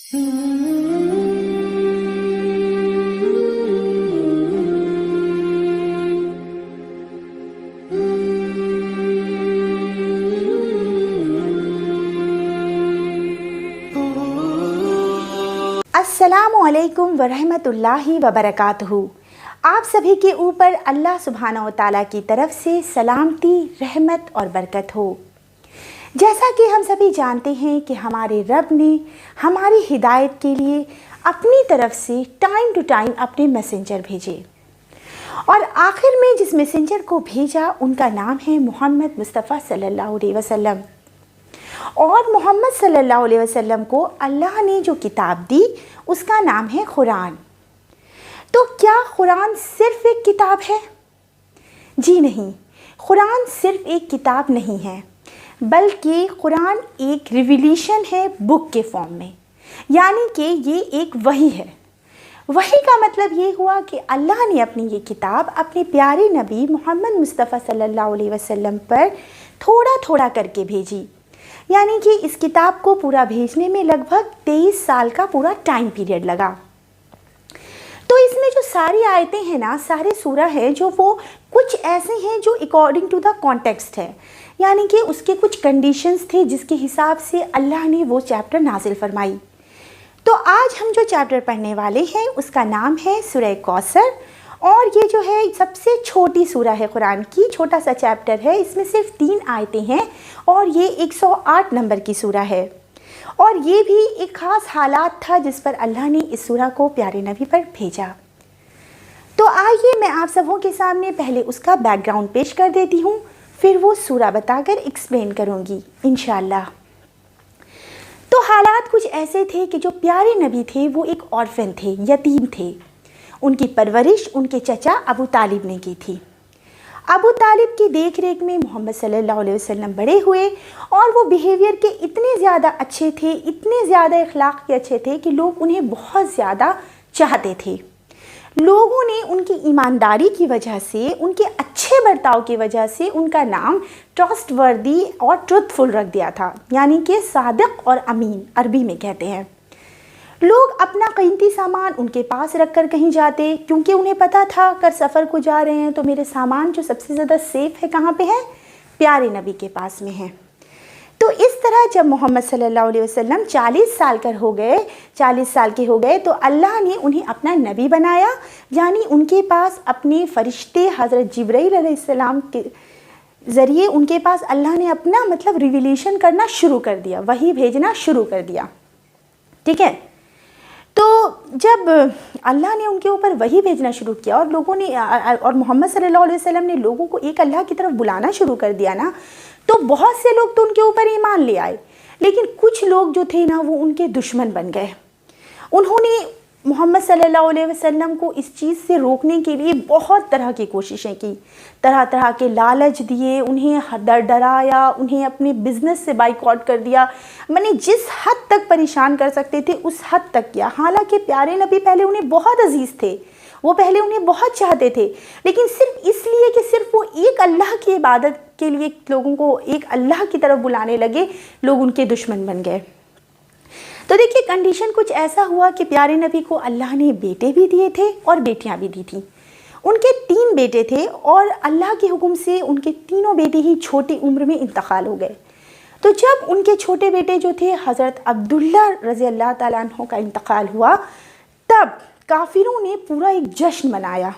السلام علیکم ورحمۃ اللہ وبرکاتہ۔ آپ سبھی کے اوپر اللہ سبحانہ و تعالیٰ کی طرف سے سلامتی، رحمت اور برکت ہو۔ جیسا کہ ہم سبھی جانتے ہیں کہ ہمارے رب نے ہماری ہدایت کے لیے اپنی طرف سے ٹائم ٹو ٹائم اپنے میسنجر بھیجے، اور آخر میں جس میسنجر کو بھیجا ان کا نام ہے محمد مصطفیٰ صلی اللہ علیہ وسلم۔ اور محمد صلی اللہ علیہ وسلم کو اللہ نے جو کتاب دی اس کا نام ہے قرآن۔ تو کیا قرآن صرف ایک کتاب ہے؟ جی نہیں، قرآن صرف ایک کتاب نہیں ہے، بلکہ قرآن ایک ریویلیشن ہے بک کے فارم میں، یعنی کہ یہ ایک وحی ہے۔ وحی کا مطلب یہ ہوا کہ اللہ نے اپنی یہ کتاب اپنے پیارے نبی محمد مصطفیٰ صلی اللہ علیہ وسلم پر تھوڑا تھوڑا کر کے بھیجی، یعنی کہ اس کتاب کو پورا بھیجنے میں لگ بھگ 23 سال کا پورا ٹائم پیریڈ لگا۔ تو اس میں جو ساری آیتیں ہیں نا، سارے سورہ ہے جو وہ کچھ ایسے ہیں جو اکارڈنگ ٹو دا کانٹیکسٹ ہے، یعنی کہ اس کے کچھ کنڈیشنز تھے جس کے حساب سے اللہ نے وہ چیپٹر نازل فرمائی۔ تو آج ہم جو چیپٹر پڑھنے والے ہیں اس کا نام ہے سورہ کوثر، اور یہ جو ہے سب سے چھوٹی سورہ ہے قرآن کی، چھوٹا سا چیپٹر ہے، اس میں صرف 3 آیتیں ہیں، اور یہ 108 نمبر کی سورہ ہے۔ اور یہ بھی ایک خاص حالات تھا جس پر اللہ نے اس سورہ کو پیارے نبی پر بھیجا۔ تو آئیے میں آپ سبوں کے سامنے پہلے اس کا بیک گراؤنڈ پیش کر دیتی ہوں، پھر وہ سورہ بتا کر ایکسپلین کروں گی انشاءاللہ۔ تو حالات کچھ ایسے تھے کہ جو پیارے نبی تھے وہ ایک آرفن تھے، یتیم تھے۔ ان کی پرورش ان کے چچا ابو طالب نے کی تھی۔ ابو طالب کی دیکھ ریکھ میں محمد صلی اللہ علیہ وسلم بڑے ہوئے، اور وہ بیہیویئر کے اتنے زیادہ اچھے تھے، اتنے زیادہ اخلاق کے اچھے تھے کہ لوگ انہیں بہت زیادہ چاہتے تھے۔ لوگوں نے ان کی ایمانداری کی وجہ سے، ان کے اچھے برتاؤ کی وجہ سے ان کا نام ٹرسٹ وردی اور ٹروتھ فل رکھ دیا تھا، یعنی کہ صادق اور امین عربی میں کہتے ہیں۔ لوگ اپنا قیمتی سامان ان کے پاس رکھ کر کہیں جاتے، کیونکہ انہیں پتہ تھا اگر سفر کو جا رہے ہیں تو میرے سامان جو سب سے زیادہ سیف ہے کہاں پہ ہے؟ پیارے نبی کے پاس میں ہے۔ تو اس طرح جب محمد صلی اللہ علیہ وسلم 40 سال کے ہو گئے تو اللہ نے انہیں اپنا نبی بنایا، یعنی ان کے پاس اپنے فرشتے حضرت جبرائیل علیہ السلام کے ذریعے ان کے پاس اللہ نے اپنا ریویلیشن کرنا شروع کر دیا، وحی بھیجنا شروع کر دیا، ٹھیک ہے۔ تو جب اللہ نے ان کے اوپر وحی بھیجنا شروع کیا اور لوگوں نے اور محمد صلی اللہ علیہ وسلم نے لوگوں کو ایک اللہ کی طرف بلانا شروع کر دیا نا، تو بہت سے لوگ تو ان کے اوپر ایمان لے آئے، لیکن کچھ لوگ جو تھے نا وہ ان کے دشمن بن گئے۔ انہوں نے محمد صلی اللہ علیہ وسلم کو اس چیز سے روکنے کے لیے بہت طرح کی کوششیں کی، طرح طرح کے لالچ دیے، انہیں ڈرایا، انہیں اپنے بزنس سے بائیکاٹ کر دیا، جس حد تک پریشان کر سکتے تھے اس حد تک کیا۔ حالانکہ پیارے نبی پہلے انہیں بہت عزیز تھے، وہ پہلے انہیں بہت چاہتے تھے، لیکن صرف اس لیے کہ صرف وہ ایک اللہ کی عبادت کے لیے لوگوں کو ایک اللہ کی طرف بلانے لگے، لوگ ان کے دشمن بن گئے۔ تو دیکھیے کنڈیشن کچھ ایسا ہوا کہ پیارے نبی کو اللہ نے بیٹے بھی دیے تھے اور بیٹیاں بھی دی تھیں۔ ان کے 3 بیٹے تھے، اور اللہ کے حکم سے ان کے تینوں بیٹے ہی چھوٹی عمر میں انتقال ہو گئے۔ تو جب ان کے چھوٹے بیٹے جو تھے حضرت عبداللہ رضی اللہ تعالیٰ عنہ کا انتقال ہوا، تب کافروں نے پورا ایک جشن منایا۔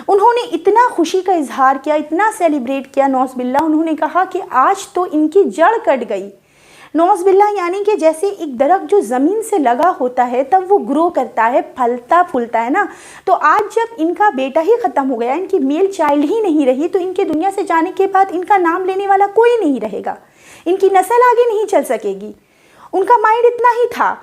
انہوں نے اتنا خوشی کا اظہار کیا، اتنا سیلیبریٹ کیا، نعوذ باللہ انہوں نے کہا کہ آج تو ان کی جڑ کٹ گئی۔ نعوذ باللہ یعنی کہ جیسے ایک درخت جو زمین سے لگا ہوتا ہے تب وہ گرو کرتا ہے، پھلتا پھولتا ہے نا، تو آج جب ان کا بیٹا ہی ختم ہو گیا، ان کی میل چائلڈ ہی نہیں رہی، تو ان کے دنیا سے جانے کے بعد ان کا نام لینے والا کوئی نہیں رہے گا، ان کی نسل آگے نہیں چل سکے گی۔ ان کا مائنڈ اتنا ہی تھا۔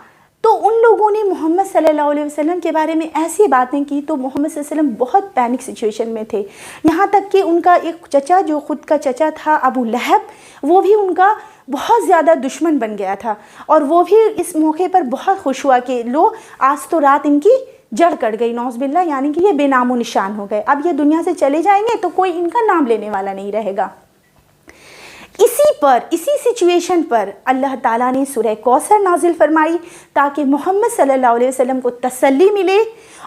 تو ان لوگوں نے محمد صلی اللہ علیہ وسلم کے بارے میں ایسی باتیں کی، تو محمد صلی اللہ علیہ وسلم بہت پینک سچویشن میں تھے، یہاں تک کہ ان کا ایک چچا جو خود کا چچا تھا ابو لہب، وہ بھی ان کا بہت زیادہ دشمن بن گیا تھا، اور وہ بھی اس موقع پر بہت خوش ہوا کہ لو آج تو رات ان کی جڑ کٹ گئی، نعوذ باللہ یعنی کہ یہ بے نام و نشان ہو گئے، اب یہ دنیا سے چلے جائیں گے تو کوئی ان کا نام لینے والا نہیں رہے گا۔ اسی سچویشن پر اللہ تعالیٰ نے سورہ کوثر نازل فرمائی تاکہ محمد صلی اللہ علیہ وسلم کو تسلی ملے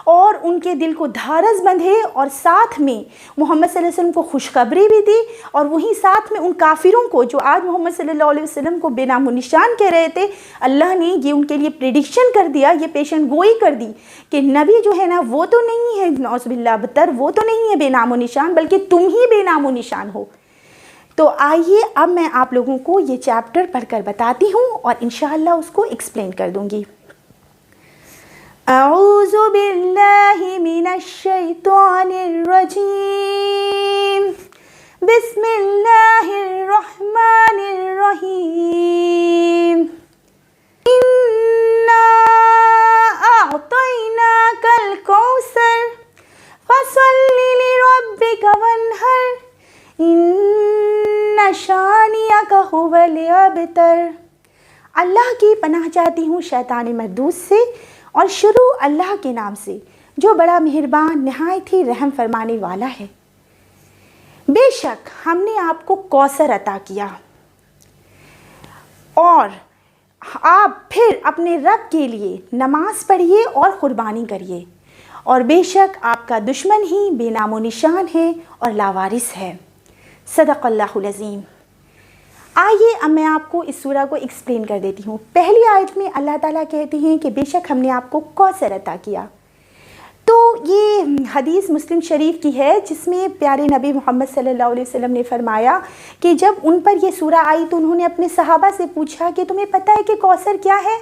اور ان کے دل کو دھارس بندھے، اور ساتھ میں محمد صلی اللہ علیہ وسلم کو خوشخبری بھی دی، اور وہیں ساتھ میں ان کافروں کو جو آج محمد صلی اللہ علیہ وسلم کو بے نام و نشان کہہ رہے تھے، اللہ نے یہ ان کے لیے پریڈکشن کر دیا، یہ پیشن گوئی کر دی کہ نبی جو ہے نا وہ تو نہیں ہے نعوذ باللہ بدتر، وہ تو نہیں ہے بے نام و نشان، بلکہ تم ہی بے نام و نشان ہو۔ تو آئیے اب میں آپ لوگوں کو یہ چیپٹر پڑھ کر بتاتی ہوں اور انشاءاللہ اس کو ایکسپلین کر دوں گی۔ اعوذ باللہ من الشیطان الرجیم، بسم اللہ الرحمن الرحیم، انا اعطیناک الکوثر فصل لربک وانحر ان شانئک هو الابتر۔ اللہ کی پناہ چاہتی ہوں شیطان مردود سے، اور شروع اللہ کے نام سے جو بڑا مہربان نہایت ہی رحم فرمانے والا ہے۔ بے شک ہم نے آپ کو کوثر عطا کیا، اور آپ پھر اپنے رب کے لیے نماز پڑھیے اور قربانی کریے، اور بے شک آپ کا دشمن ہی بے نام و نشان ہے اور لاوارث ہے۔ صدق اللہ العظیم۔ آئیے اب میں آپ کو اس سورہ کو ایکسپلین کر دیتی ہوں۔ پہلی آیت میں اللہ تعالیٰ کہتے ہیں کہ بے شک ہم نے آپ کو کوثر عطا کیا۔ تو یہ حدیث مسلم شریف کی ہے جس میں پیارے نبی محمد صلی اللہ علیہ وسلم نے فرمایا کہ جب ان پر یہ سورہ آئی تو انہوں نے اپنے صحابہ سے پوچھا کہ تمہیں پتہ ہے کہ کوثر کیا ہے؟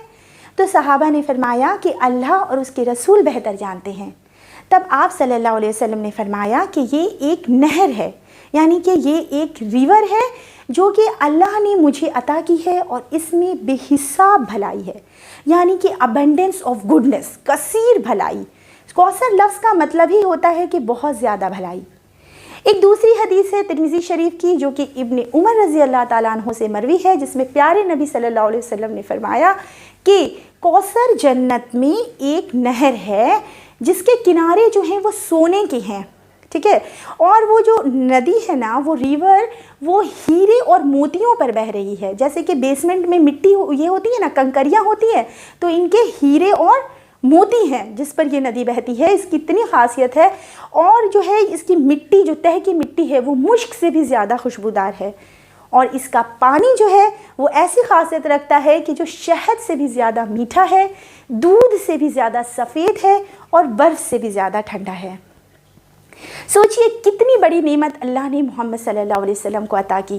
تو صحابہ نے فرمایا کہ اللہ اور اس کے رسول بہتر جانتے ہیں۔ تب آپ صلی اللہ علیہ وسلم نے فرمایا کہ یہ ایک نہر ہے، یعنی کہ یہ ایک ریور ہے جو کہ اللہ نے مجھے عطا کی ہے، اور اس میں بے حساب بھلائی ہے، یعنی کہ ابنڈنس آف گڈنس، کثیر بھلائی۔ کوثر لفظ کا مطلب ہی ہوتا ہے کہ بہت زیادہ بھلائی۔ ایک دوسری حدیث ہے ترمذی شریف کی جو کہ ابن عمر رضی اللہ تعالیٰ عنہ سے مروی ہے، جس میں پیارے نبی صلی اللہ علیہ وسلم نے فرمایا کہ کوثر جنت میں ایک نہر ہے جس کے کنارے جو ہیں وہ سونے کے ہیں، ٹھیک ہے، اور وہ جو ندی ہے نا، وہ ریور، وہ ہیرے اور موتیوں پر بہہ رہی ہے۔ جیسے کہ بیسمنٹ میں مٹی یہ ہوتی ہے نا، کنکریاں ہوتی ہیں، تو ان کے ہیرے اور موتی ہیں جس پر یہ ندی بہتی ہے۔ اس کی اتنی خاصیت ہے، اور جو ہے اس کی مٹی، جو تہ کی مٹی ہے، وہ مشک سے بھی زیادہ خوشبودار ہے، اور اس کا پانی جو ہے وہ ایسی خاصیت رکھتا ہے کہ جو شہد سے بھی زیادہ میٹھا ہے، دودھ سے بھی زیادہ سفید ہے، اور برف سے بھی زیادہ ٹھنڈا ہے۔ سوچئے کتنی بڑی نعمت اللہ نے محمد صلی اللہ علیہ وسلم کو عطا کی۔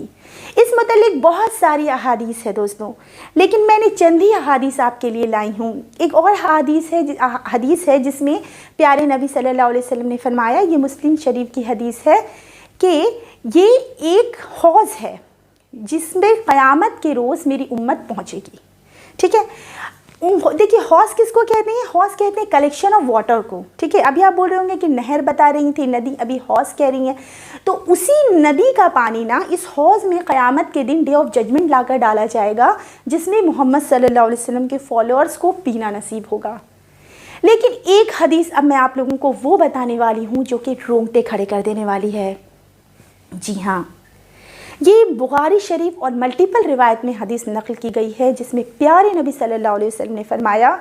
اس متعلق بہت ساری احادیث ہے دوستوں، لیکن میں نے چند ہی احادیث آپ کے لیے لائی ہوں۔ ایک اور حدیث ہے جس میں پیارے نبی صلی اللہ علیہ وسلم نے فرمایا، یہ مسلم شریف کی حدیث ہے کہ یہ ایک حوض ہے جس میں قیامت کے روز میری امت پہنچے گی، ٹھیک ہے۔ دیکھیے حوض کس کو کہتے ہیں؟ حوض کہتے ہیں کلیکشن آف واٹر کو، ٹھیک ہے۔ ابھی آپ بول رہے ہوں گے کہ نہر بتا رہی تھی، ندی، ابھی حوض کہہ رہی ہیں، تو اسی ندی کا پانی نا اس حوض میں قیامت کے دن ڈے آف ججمنٹ لا کر ڈالا جائے گا، جس میں محمد صلی اللہ علیہ وسلم کے فالوورز کو پینا نصیب ہوگا۔ لیکن ایک حدیث اب میں آپ لوگوں کو وہ بتانے والی ہوں جو کہ رونگٹے کھڑے کر دینے والی ہے۔ جی ہاں، یہ بخاری شریف اور ملٹیپل روایت میں حدیث نقل کی گئی ہے، جس میں پیارے نبی صلی اللہ علیہ وسلم نے فرمایا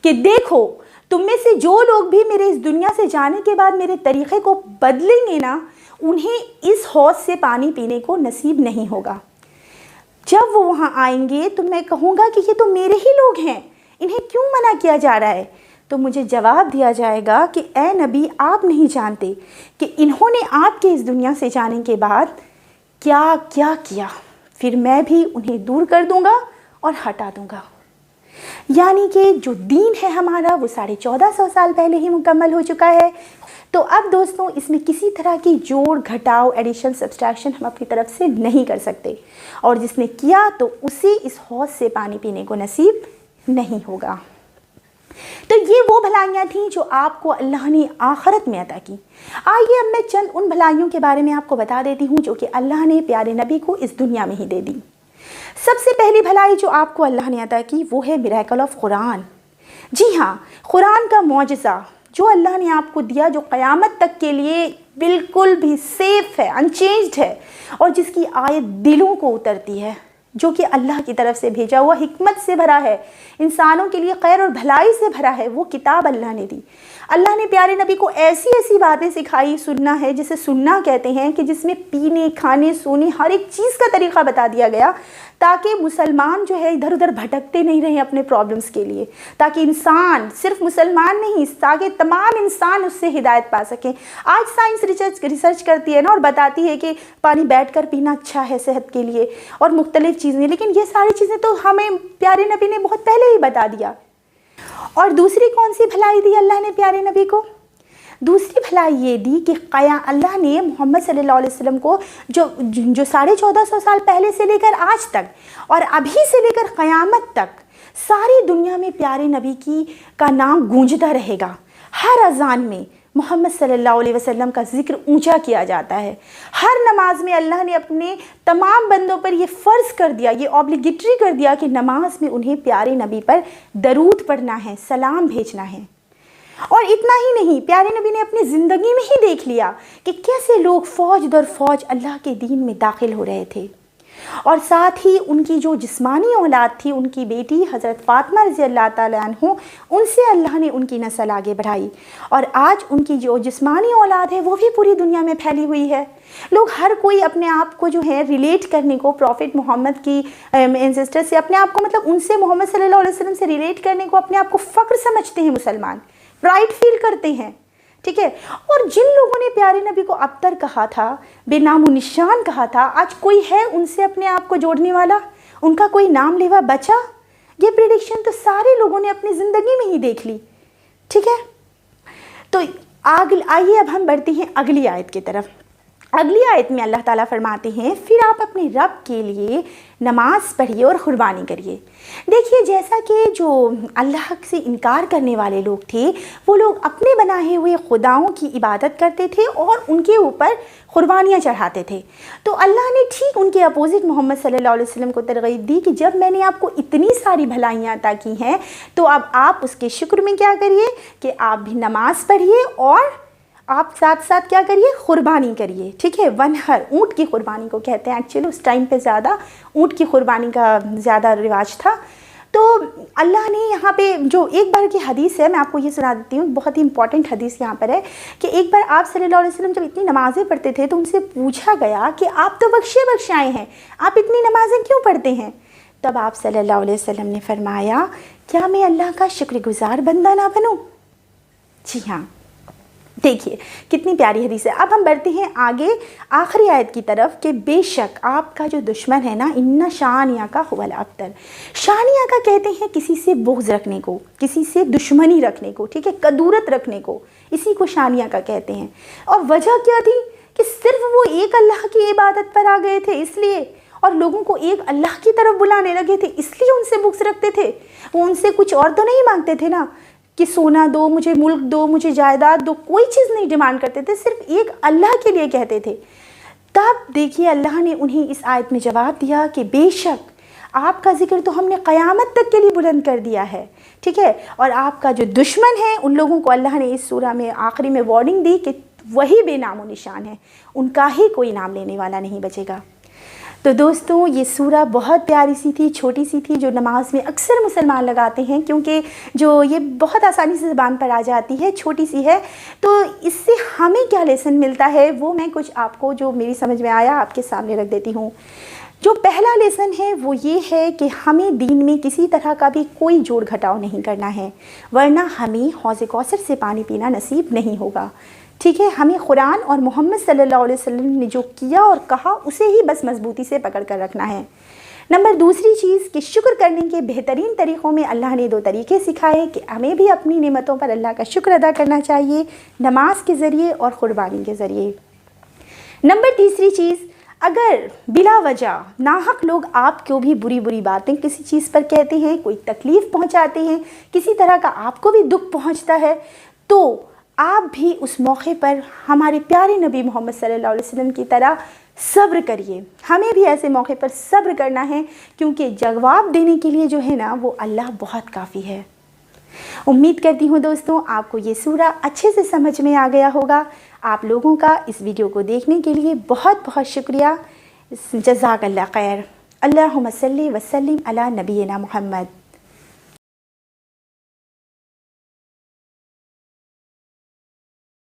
کہ دیکھو تم میں سے جو لوگ بھی میرے اس دنیا سے جانے کے بعد میرے طریقے کو بدلیں گے نا، انہیں اس حوض سے پانی پینے کو نصیب نہیں ہوگا۔ جب وہ وہاں آئیں گے تو میں کہوں گا کہ یہ تو میرے ہی لوگ ہیں، انہیں کیوں منع کیا جا رہا ہے؟ تو مجھے جواب دیا جائے گا کہ اے نبی، آپ نہیں جانتے کہ انہوں نے آپ کے اس دنیا سے جانے کے بعد کیا کیا، پھر میں بھی انہیں دور کر دوں گا اور ہٹا دوں گا۔ یعنی کہ جو دین ہے ہمارا وہ 1450 سال پہلے ہی مکمل ہو چکا ہے۔ تو اب دوستوں اس میں کسی طرح کی جوڑ گھٹاؤ، ایڈیشن، سبسٹریکشن ہم اپنی طرف سے نہیں کر سکتے، اور جس نے کیا تو اسے اس حوض سے پانی پینے کو نصیب نہیں ہوگا۔ تو یہ وہ بھلائیاں تھیں جو آپ کو اللہ نے آخرت میں عطا کی۔ آئیے اب میں چند ان بھلائیوں کے بارے میں آپ کو بتا دیتی ہوں جو کہ اللہ نے پیارے نبی کو اس دنیا میں ہی دے دی۔ سب سے پہلی بھلائی جو آپ کو اللہ نے عطا کی وہ ہے میریکل آف قرآن۔ جی ہاں، قرآن کا معجزہ جو اللہ نے آپ کو دیا، جو قیامت تک کے لیے بالکل بھی سیف ہے، انچینجڈ ہے، اور جس کی آیت دلوں کو اترتی ہے، جو کہ اللہ کی طرف سے بھیجا ہوا حکمت سے بھرا ہے، انسانوں کے لیے خیر اور بھلائی سے بھرا ہے، وہ کتاب اللہ نے دی۔ اللہ نے پیارے نبی کو ایسی ایسی باتیں سکھائی، سننا ہے جسے سننا کہتے ہیں، کہ جس میں پینے، کھانے، سونے، ہر ایک چیز کا طریقہ بتا دیا گیا، تاکہ مسلمان جو ہے ادھر ادھر بھٹکتے نہیں رہیں اپنے پرابلمس کے لیے، تاکہ انسان، صرف مسلمان نہیں، تاکہ تمام انسان اس سے ہدایت پا سکیں۔ آج سائنس ریسرچ کرتی ہے نا، اور بتاتی ہے کہ پانی بیٹھ کر پینا اچھا ہے صحت کے لیے، اور مختلف چیزیں، لیکن یہ ساری چیزیں تو ہمیں پیارے نبی نے بہت پہلے ہی بتا دیا۔ اور دوسری کون سی بھلائی دی اللہ نے پیارے نبی کو؟ دوسری بھلائی یہ دی کہ اللہ نے محمد صلی اللہ علیہ وسلم کو جو 1450 سال پہلے سے لے کر آج تک، اور ابھی سے لے کر قیامت تک، ساری دنیا میں پیارے نبی کا نام گونجتا رہے گا۔ ہر اذان میں محمد صلی اللہ علیہ وسلم کا ذکر اونچا کیا جاتا ہے۔ ہر نماز میں اللہ نے اپنے تمام بندوں پر یہ فرض کر دیا، یہ اوبلیگیٹری کر دیا کہ نماز میں انہیں پیارے نبی پر درود پڑھنا ہے، سلام بھیجنا ہے۔ اور اتنا ہی نہیں، پیارے نبی نے اپنی زندگی میں ہی دیکھ لیا کہ کیسے لوگ فوج در فوج اللہ کے دین میں داخل ہو رہے تھے، اور ساتھ ہی ان کی جو جسمانی اولاد تھی، ان کی بیٹی حضرت فاطمہ رضی اللہ تعالیٰ عنہ، ان سے اللہ نے ان کی نسل آگے بڑھائی، اور آج ان کی جو جسمانی اولاد ہے وہ بھی پوری دنیا میں پھیلی ہوئی ہے۔ لوگ ہر کوئی اپنے آپ کو جو ہے ریلیٹ کرنے کو پروفٹ محمد کی اینسسٹر سے، اپنے آپ کو مطلب ان سے، محمد صلی اللہ علیہ وسلم سے ریلیٹ کرنے کو اپنے آپ کو فخر سمجھتے ہیں، مسلمان پرائڈ فیل کرتے ہیں، ٹھیک ہے۔ اور جن لوگوں نے پیارے نبی کو ابتر کہا تھا، بے نام و نشان کہا تھا، آج کوئی ہے ان سے اپنے آپ کو جوڑنے والا؟ ان کا کوئی نام لیوا بچا؟ یہ پریڈکشن تو سارے لوگوں نے اپنی زندگی میں ہی دیکھ لی، ٹھیک ہے۔ تو آئیے اب ہم بڑھتے ہیں اگلی آیت کی طرف۔ اگلی آیت میں اللہ تعالیٰ فرماتے ہیں، پھر آپ اپنے رب کے لیے نماز پڑھیے اور قربانی کریے۔ دیکھیے، جیسا کہ جو اللہ سے انکار کرنے والے لوگ تھے، وہ لوگ اپنے بنائے ہوئے خداؤں کی عبادت کرتے تھے اور ان کے اوپر قربانیاں چڑھاتے تھے، تو اللہ نے ٹھیک ان کے اپوزٹ محمد صلی اللہ علیہ وسلم کو ترغیب دی کہ جب میں نے آپ کو اتنی ساری بھلائیاں عطا کی ہیں، تو اب آپ اس کے شکر میں کیا کریے کہ آپ بھی نماز پڑھیے، اور آپ ساتھ ساتھ کیا کریے؟ قربانی کریے، ٹھیک ہے۔ ونہر، اونٹ کی قربانی کو کہتے ہیں، ایکچولی اس ٹائم پہ زیادہ اونٹ کی قربانی کا زیادہ رواج تھا۔ تو اللہ نے یہاں پہ جو ایک بار کی حدیث ہے، میں آپ کو یہ سنا دیتی ہوں، بہت ہی امپورٹنٹ حدیث یہاں پر ہے، کہ ایک بار آپ صلی اللہ علیہ وسلم جب اتنی نمازیں پڑھتے تھے تو ان سے پوچھا گیا کہ آپ تو بخشائے ہیں، آپ اتنی نمازیں کیوں پڑھتے ہیں؟ تب آپ صلی اللہ علیہ وسلم نے فرمایا، کیا میں اللہ کا شکر گزار بندہ نہ بنوں؟ جی ہاں، دیکھیے کتنی پیاری حدیث ہے۔ اب ہم بڑھتے ہیں آگے آخری آیت کی طرف، کہ بے شک آپ کا جو دشمن ہے نا، ان شانیہ کا هو الابتر۔ شانیہ کا کہتے ہیں کسی سے بغض رکھنے کو، کسی سے دشمنی رکھنے کو، ٹھیک ہے، کدورت رکھنے کو، اسی کو شانیہ کا کہتے ہیں۔ اور وجہ کیا تھی؟ کہ صرف وہ ایک اللہ کی عبادت پر آ گئے تھے، اس لیے، اور لوگوں کو ایک اللہ کی طرف بلانے لگے تھے، اس لیے ان سے بغض رکھتے تھے۔ وہ ان سے کچھ اور تو نہیں مانگتے تھے نا، کہ سونا دو، مجھے ملک دو، مجھے جائیداد دو، کوئی چیز نہیں ڈیمانڈ کرتے تھے، صرف ایک اللہ کے لیے کہتے تھے۔ تب دیکھیے اللہ نے انہیں اس آیت میں جواب دیا کہ بے شک آپ کا ذکر تو ہم نے قیامت تک کے لیے بلند کر دیا ہے، ٹھیک ہے، اور آپ کا جو دشمن ہے، ان لوگوں کو اللہ نے اس سورہ میں آخری میں وارننگ دی کہ وہی بے نام و نشان ہے، ان کا ہی کوئی نام لینے والا نہیں بچے گا۔ تو دوستوں، یہ سورہ بہت پیاری سی تھی، چھوٹی سی تھی، جو نماز میں اکثر مسلمان لگاتے ہیں، کیونکہ جو یہ بہت آسانی سے زبان پر آ جاتی ہے، چھوٹی سی ہے۔ تو اس سے ہمیں کیا لیسن ملتا ہے، وہ میں کچھ آپ کو جو میری سمجھ میں آیا آپ کے سامنے رکھ دیتی ہوں۔ جو پہلا لیسن ہے وہ یہ ہے کہ ہمیں دین میں کسی طرح کا بھی کوئی جوڑ گھٹاؤ نہیں کرنا ہے، ورنہ ہمیں حوض کوثر سے پانی پینا نصیب نہیں ہوگا، ٹھیک ہے۔ ہمیں قرآن اور محمد صلی اللہ علیہ وسلم نے جو کیا اور کہا اسے ہی بس مضبوطی سے پکڑ کر رکھنا ہے۔ نمبر دوسری چیز کہ شکر کرنے کے بہترین طریقوں میں اللہ نے 2 طریقے سکھائے کہ ہمیں بھی اپنی نعمتوں پر اللہ کا شکر ادا کرنا چاہیے، نماز کے ذریعے اور قربانی کے ذریعے۔ نمبر تیسری چیز، اگر بلا وجہ ناحق لوگ آپ کو بھی بری باتیں کسی چیز پر کہتے ہیں، کوئی تکلیف پہنچاتے ہیں، کسی طرح کا آپ کو بھی دکھ پہنچتا ہے، تو آپ بھی اس موقع پر ہمارے پیارے نبی محمد صلی اللہ علیہ وسلم کی طرح صبر کریے۔ ہمیں بھی ایسے موقع پر صبر کرنا ہے، کیونکہ جواب دینے کے لیے جو ہے نا وہ اللہ بہت کافی ہے۔ امید کرتی ہوں دوستوں آپ کو یہ سورہ اچھے سے سمجھ میں آ گیا ہوگا۔ آپ لوگوں کا اس ویڈیو کو دیکھنے کے لیے بہت بہت شکریہ۔ جزاک اللہ خیر۔ اللہم صلی وسلم علی نبینا محمد۔